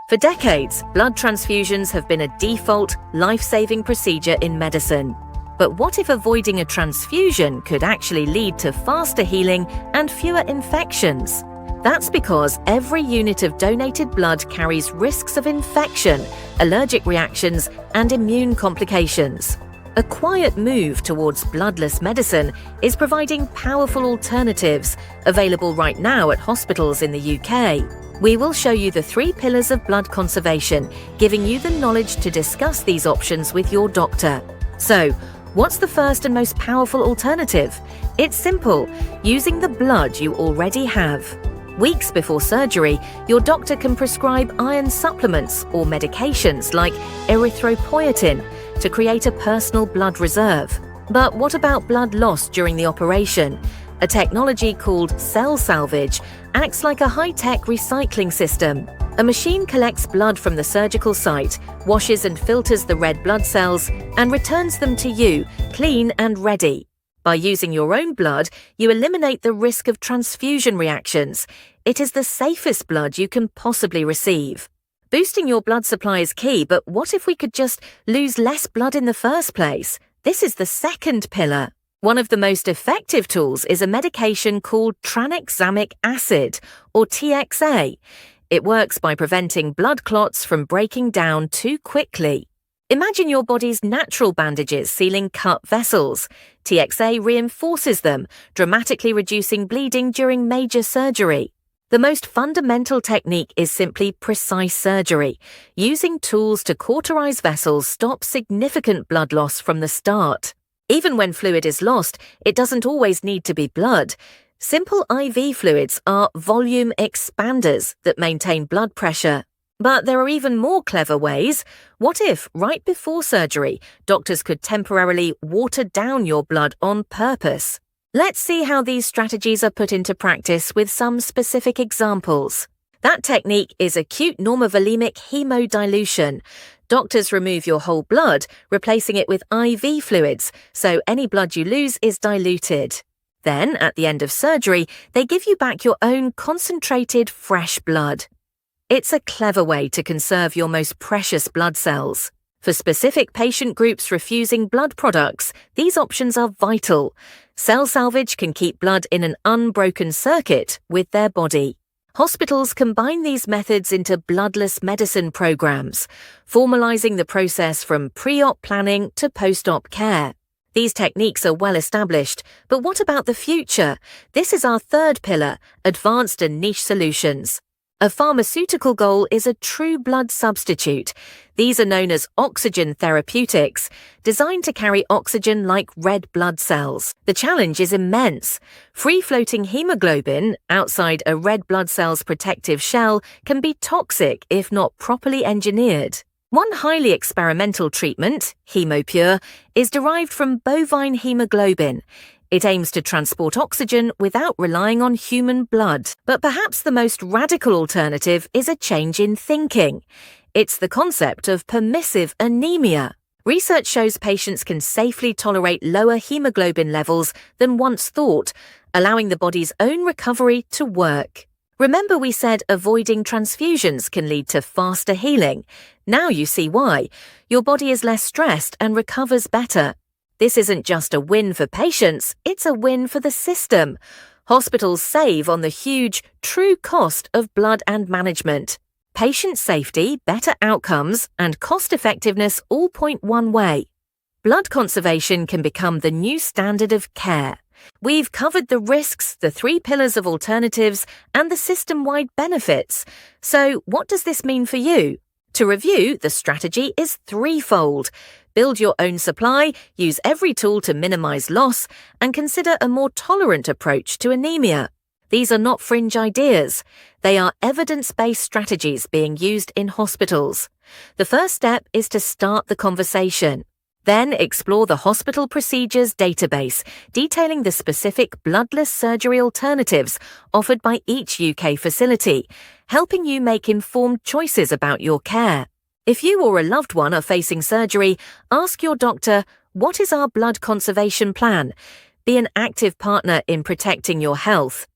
For decades, blood transfusions have been a default, life-saving procedure in medicine. But what if avoiding a transfusion could actually lead to faster healing and fewer infections? That's because every unit of donated blood carries risks of infection, allergic reactions, and immune complications. A quiet move towards bloodless medicine is providing powerful alternatives, available right now at hospitals in the UK. We will show you the 3 pillars of blood conservation, giving you the knowledge to discuss these options with your doctor. So, what's the first and most powerful alternative? It's simple: using the blood you already have. Weeks before surgery, your doctor can prescribe iron supplements or medications like erythropoietin to create a personal blood reserve. But what about blood lost during the operation? A technology called cell salvage acts like a high-tech recycling system. A machine collects blood from the surgical site, washes and filters the red blood cells, and returns them to you, clean and ready. By using your own blood, you eliminate the risk of transfusion reactions. It is the safest blood you can possibly receive. Boosting your blood supply is key, but what if we could just lose less blood in the first place? This is the second pillar. One of the most effective tools is a medication called Tranexamic acid, or TXA. It works by preventing blood clots from breaking down too quickly. Imagine your body's natural bandages sealing cut vessels. TXA reinforces them, dramatically reducing bleeding during major surgery. The most fundamental technique is simply precise surgery. Using tools to cauterize vessels stops significant blood loss from the start. Even when fluid is lost, it doesn't always need to be blood. Simple IV fluids are volume expanders that maintain blood pressure. But there are even more clever ways. What if, right before surgery, doctors could temporarily water down your blood on purpose? Let's see how these strategies are put into practice with some specific examples. That technique is acute normovolemic hemodilution. Doctors remove your whole blood, replacing it with IV fluids, so any blood you lose is diluted. Then, at the end of surgery, they give you back your own concentrated, fresh blood. It's a clever way to conserve your most precious blood cells. For specific patient groups refusing blood products, these options are vital. Cell salvage can keep blood in an unbroken circuit with their body. Hospitals combine these methods into bloodless medicine programs, formalizing the process from pre-op planning to post-op care. These techniques are well established, but what about the future? This is our third pillar, advanced and niche solutions. A pharmaceutical goal is a true blood substitute. These are known as oxygen therapeutics, designed to carry oxygen like red blood cells. The challenge is immense. Free-floating hemoglobin, outside a red blood cell's protective shell, can be toxic if not properly engineered. One highly experimental treatment, Hemopure, is derived from bovine hemoglobin. It aims to transport oxygen without relying on human blood. But perhaps the most radical alternative is a change in thinking. It's the concept of permissive anemia. Research shows patients can safely tolerate lower hemoglobin levels than once thought, allowing the body's own recovery to work. Remember we said avoiding transfusions can lead to faster healing? Now you see why. Your body is less stressed and recovers better. This isn't just a win for patients, it's a win for the system. Hospitals save on the huge, true cost of blood and management. Patient safety, better outcomes, and cost-effectiveness all point one way. Blood conservation can become the new standard of care. We've covered the risks, the 3 pillars of alternatives, and the system-wide benefits. So what does this mean for you? To review, the strategy is threefold. Build your own supply, use every tool to minimize loss, and consider a more tolerant approach to anemia. These are not fringe ideas. They are evidence-based strategies being used in hospitals. The first step is to start the conversation. Then explore the hospital procedures database, detailing the specific bloodless surgery alternatives offered by each UK facility, helping you make informed choices about your care. If you or a loved one are facing surgery, ask your doctor, what is our blood conservation plan? Be an active partner in protecting your health.